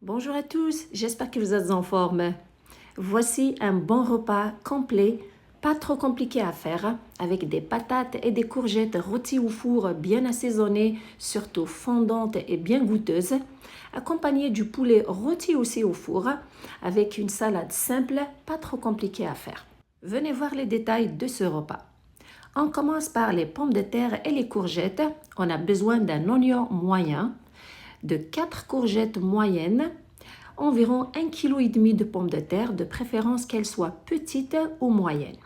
Bonjour à tous, j'espère que vous êtes en forme. Voici un bon repas complet, pas trop compliqué à faire, avec des patates et des courgettes rôties au four bien assaisonnées, surtout fondantes et bien goûteuses, accompagné du poulet rôti aussi au four, avec une salade simple, pas trop compliquée à faire. Venez voir les détails de ce repas. On commence par les pommes de terre et les courgettes. On a besoin d'un oignon moyen, de 4 courgettes moyennes, environ 1,5 kg de pommes de terre, de préférence qu'elles soient petites ou moyennes,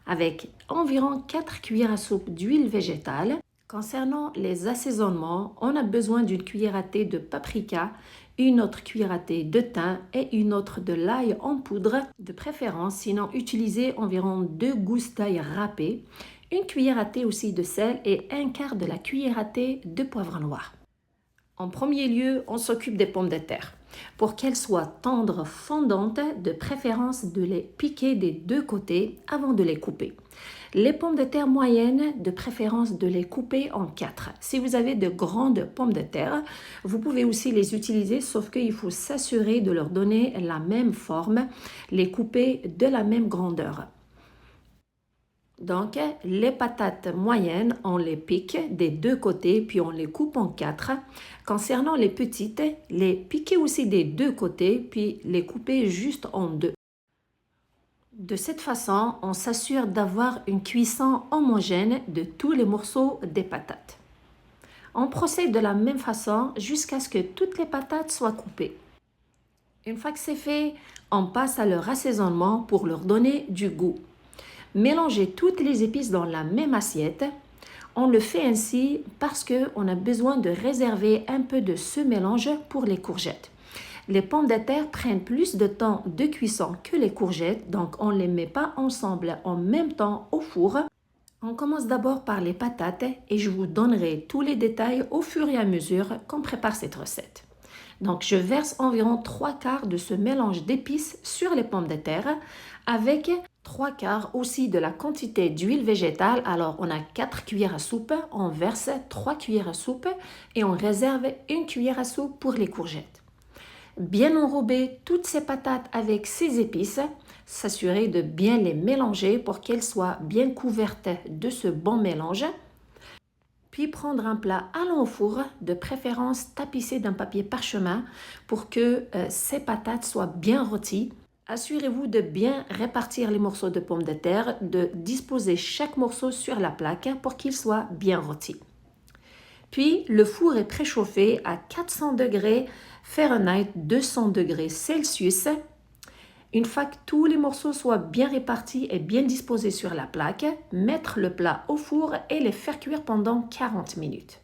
avec environ 4 cuillères à soupe d'huile végétale. Concernant les assaisonnements, on a besoin d'une cuillère à thé de paprika, une autre cuillère à thé de thym et une autre de l'ail en poudre, de préférence, sinon utilisez environ 2 gousses d'ail râpées, une cuillère à thé aussi de sel et un quart de la cuillère à thé de poivre noir. En premier lieu, on s'occupe des pommes de terre. Pour qu'elles soient tendres, fondantes, de préférence de les piquer des deux côtés avant de les couper. Les pommes de terre moyennes, de préférence de les couper en 4. Si vous avez de grandes pommes de terre, vous pouvez aussi les utiliser, sauf qu'il faut s'assurer de leur donner la même forme, les couper de la même grandeur. Donc, les patates moyennes, on les pique des deux côtés, puis on les coupe en 4. Concernant les petites, les piquer aussi des deux côtés, puis les couper juste en 2. De cette façon, on s'assure d'avoir une cuisson homogène de tous les morceaux des patates. On procède de la même façon jusqu'à ce que toutes les patates soient coupées. Une fois que c'est fait, on passe à leur assaisonnement pour leur donner du goût. Mélangez toutes les épices dans la même assiette. On le fait ainsi parce qu'on a besoin de réserver un peu de ce mélange pour les courgettes. Les pommes de terre prennent plus de temps de cuisson que les courgettes, donc on ne les met pas ensemble en même temps au four. On commence d'abord par les patates et je vous donnerai tous les détails au fur et à mesure qu'on prépare cette recette. Donc, je verse environ 3 quarts de ce mélange d'épices sur les pommes de terre avec 3 quarts aussi de la quantité d'huile végétale. Alors, on a 4 cuillères à soupe, on verse 3 cuillères à soupe et on réserve 1 cuillère à soupe pour les courgettes. Bien enrober toutes ces patates avec ces épices, s'assurer de bien les mélanger pour qu'elles soient bien couvertes de ce bon mélange. Puis prendre un plat allant au four, de préférence tapissé d'un papier parchemin pour que ces patates soient bien rôties. Assurez-vous de bien répartir les morceaux de pommes de terre, de disposer chaque morceau sur la plaque pour qu'il soit bien rôti. Puis le four est préchauffé à 400 degrés Fahrenheit, 200 degrés Celsius. Une fois que tous les morceaux soient bien répartis et bien disposés sur la plaque, mettre le plat au four et les faire cuire pendant 40 minutes.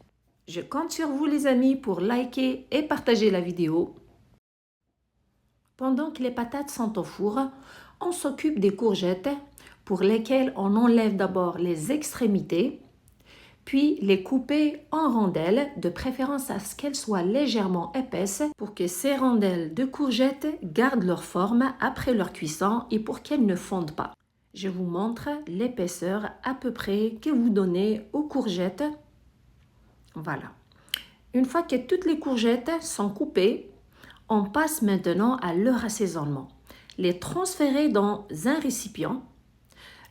Je compte sur vous les amis pour liker et partager la vidéo. Pendant que les patates sont au four, on s'occupe des courgettes pour lesquelles on enlève d'abord les extrémités, puis les couper en rondelles, de préférence à ce qu'elles soient légèrement épaisses pour que ces rondelles de courgettes gardent leur forme après leur cuisson et pour qu'elles ne fondent pas. Je vous montre l'épaisseur à peu près que vous donnez aux courgettes. Voilà. Une fois que toutes les courgettes sont coupées, on passe maintenant à leur assaisonnement. Les transférer dans un récipient,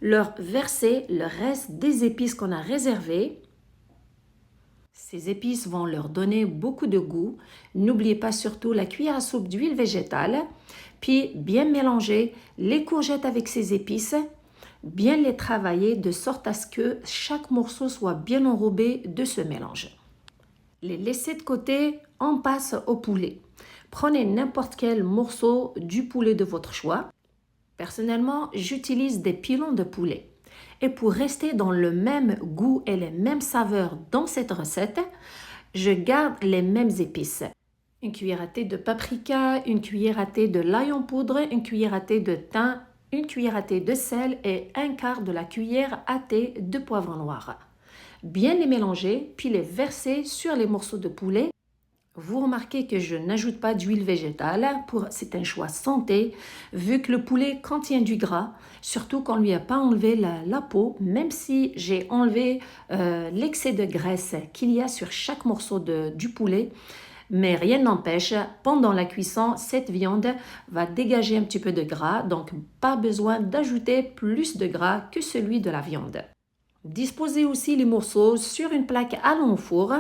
leur verser le reste des épices qu'on a réservées. Ces épices vont leur donner beaucoup de goût. N'oubliez pas surtout la cuillère à soupe d'huile végétale. Puis bien mélanger les courgettes avec ces épices. Bien les travailler de sorte à ce que chaque morceau soit bien enrobé de ce mélange. Les laisser de côté, on passe au poulet. Prenez n'importe quel morceau du poulet de votre choix. Personnellement, j'utilise des pilons de poulet. Et pour rester dans le même goût et les mêmes saveurs dans cette recette, je garde les mêmes épices. Une cuillère à thé de paprika, une cuillère à thé de l'ail en poudre, une cuillère à thé de thym, une cuillère à thé de sel et un quart de la cuillère à thé de poivre noir. Bien les mélanger, puis les verser sur les morceaux de poulet. Vous remarquez que je n'ajoute pas d'huile végétale, c'est un choix santé, vu que le poulet contient du gras, surtout qu'on ne lui a pas enlevé la peau, même si j'ai enlevé l'excès de graisse qu'il y a sur chaque morceau du poulet. Mais rien n'empêche, pendant la cuisson, cette viande va dégager un petit peu de gras, donc pas besoin d'ajouter plus de gras que celui de la viande. Disposez aussi les morceaux sur une plaque allant au four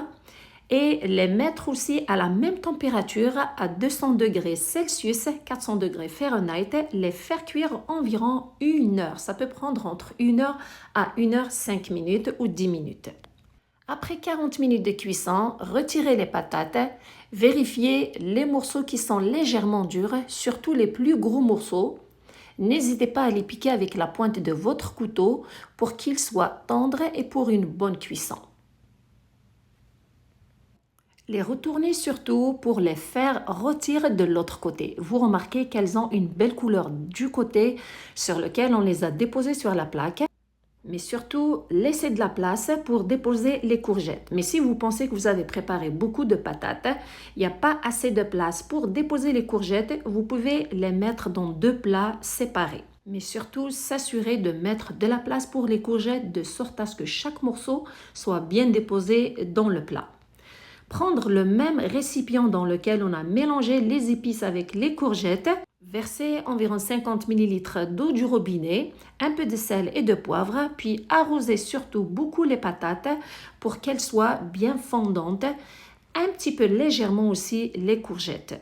et les mettre aussi à la même température à 200 degrés Celsius, 400 degrés Fahrenheit, les faire cuire environ 1 heure. Ça peut prendre entre 1 heure à 1 heure 5 minutes ou 10 minutes. Après 40 minutes de cuisson, retirez les patates, vérifiez les morceaux qui sont légèrement durs, surtout les plus gros morceaux. N'hésitez pas à les piquer avec la pointe de votre couteau pour qu'ils soient tendres et pour une bonne cuisson. Les retournez surtout pour les faire rôtir de l'autre côté. Vous remarquez qu'elles ont une belle couleur du côté sur lequel on les a déposées sur la plaque. Mais surtout, laissez de la place pour déposer les courgettes. Mais si vous pensez que vous avez préparé beaucoup de patates, il n'y a pas assez de place pour déposer les courgettes, vous pouvez les mettre dans 2 plats séparés. Mais surtout, s'assurer de mettre de la place pour les courgettes de sorte à ce que chaque morceau soit bien déposé dans le plat. Prendre le même récipient dans lequel on a mélangé les épices avec les courgettes, verser environ 50 ml d'eau du robinet, un peu de sel et de poivre, puis arroser surtout beaucoup les patates pour qu'elles soient bien fondantes, un petit peu légèrement aussi les courgettes.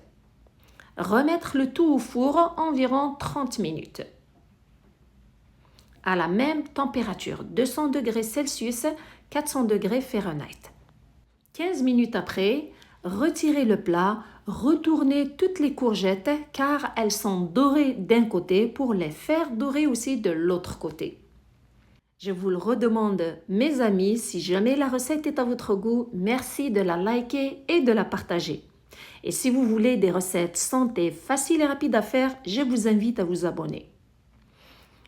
Remettre le tout au four environ 30 minutes. À la même température, 200 degrés Celsius, 400 degrés Fahrenheit. 15 minutes après, retirez le plat, retournez toutes les courgettes car elles sont dorées d'un côté pour les faire dorer aussi de l'autre côté. Je vous le redemande, mes amis, si jamais la recette est à votre goût, merci de la liker et de la partager. Et si vous voulez des recettes santé, faciles et rapides à faire, je vous invite à vous abonner.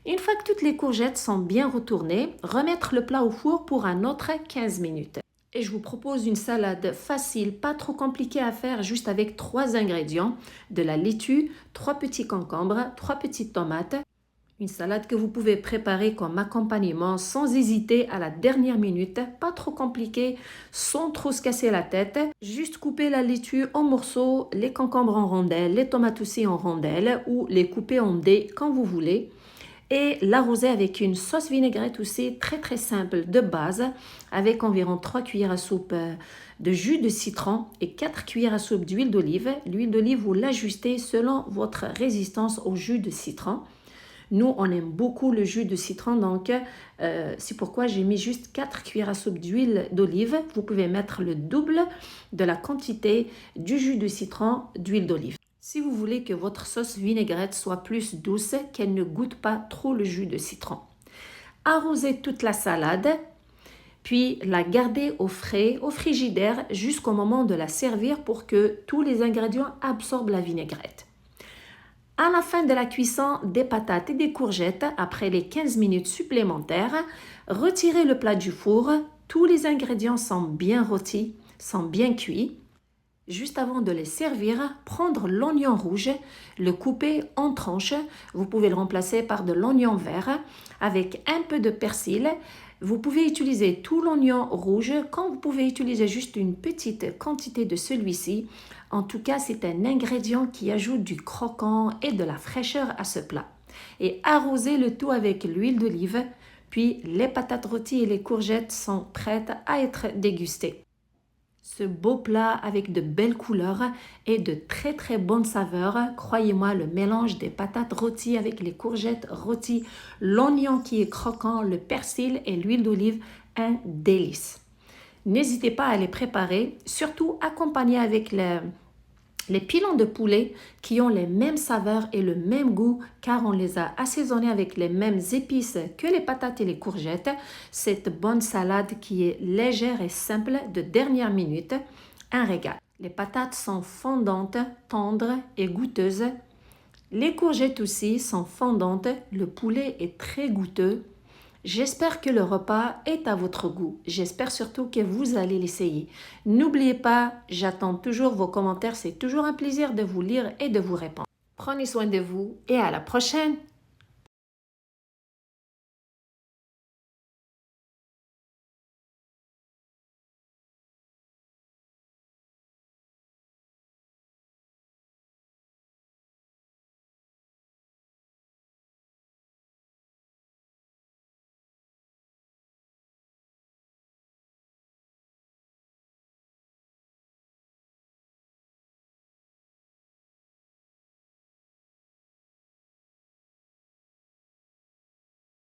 Une fois que toutes les courgettes sont bien retournées, remettre le plat au four pour un autre 15 minutes. Et je vous propose une salade facile, pas trop compliquée à faire, juste avec 3 ingrédients. De la laitue, 3 petits concombres, 3 petites tomates. Une salade que vous pouvez préparer comme accompagnement sans hésiter à la dernière minute, pas trop compliquée, sans trop se casser la tête. Juste couper la laitue en morceaux, les concombres en rondelles, les tomates aussi en rondelles ou les couper en dés quand vous voulez. Et l'arroser avec une sauce vinaigrette aussi très simple de base avec environ 3 cuillères à soupe de jus de citron et 4 cuillères à soupe d'huile d'olive. L'huile d'olive, vous l'ajustez selon votre résistance au jus de citron. Nous, on aime beaucoup le jus de citron, donc c'est pourquoi j'ai mis juste 4 cuillères à soupe d'huile d'olive. Vous pouvez mettre le double de la quantité du jus de citron d'huile d'olive. Si vous voulez que votre sauce vinaigrette soit plus douce, qu'elle ne goûte pas trop le jus de citron. Arrosez toute la salade, puis la gardez au frais, au frigidaire, jusqu'au moment de la servir pour que tous les ingrédients absorbent la vinaigrette. À la fin de la cuisson des patates et des courgettes, après les 15 minutes supplémentaires, retirez le plat du four. Tous les ingrédients sont bien rôtis, sont bien cuits. Juste avant de les servir, prendre l'oignon rouge, le couper en tranches. Vous pouvez le remplacer par de l'oignon vert avec un peu de persil. Vous pouvez utiliser tout l'oignon rouge quand vous pouvez utiliser juste une petite quantité de celui-ci. En tout cas, c'est un ingrédient qui ajoute du croquant et de la fraîcheur à ce plat. Et arrosez le tout avec l'huile d'olive, puis les patates rôties et les courgettes sont prêtes à être dégustées. Ce beau plat avec de belles couleurs et de très bonnes saveurs. Croyez-moi, le mélange des patates rôties avec les courgettes rôties, l'oignon qui est croquant, le persil et l'huile d'olive, un délice. N'hésitez pas à les préparer, surtout accompagnés avec les pilons de poulet qui ont les mêmes saveurs et le même goût car on les a assaisonnés avec les mêmes épices que les patates et les courgettes. Cette bonne salade qui est légère et simple de dernière minute, un régal. Les patates sont fondantes, tendres et goûteuses. Les courgettes aussi sont fondantes, le poulet est très goûteux. J'espère que le repas est à votre goût. J'espère surtout que vous allez l'essayer. N'oubliez pas, j'attends toujours vos commentaires. C'est toujours un plaisir de vous lire et de vous répondre. Prenez soin de vous et à la prochaine.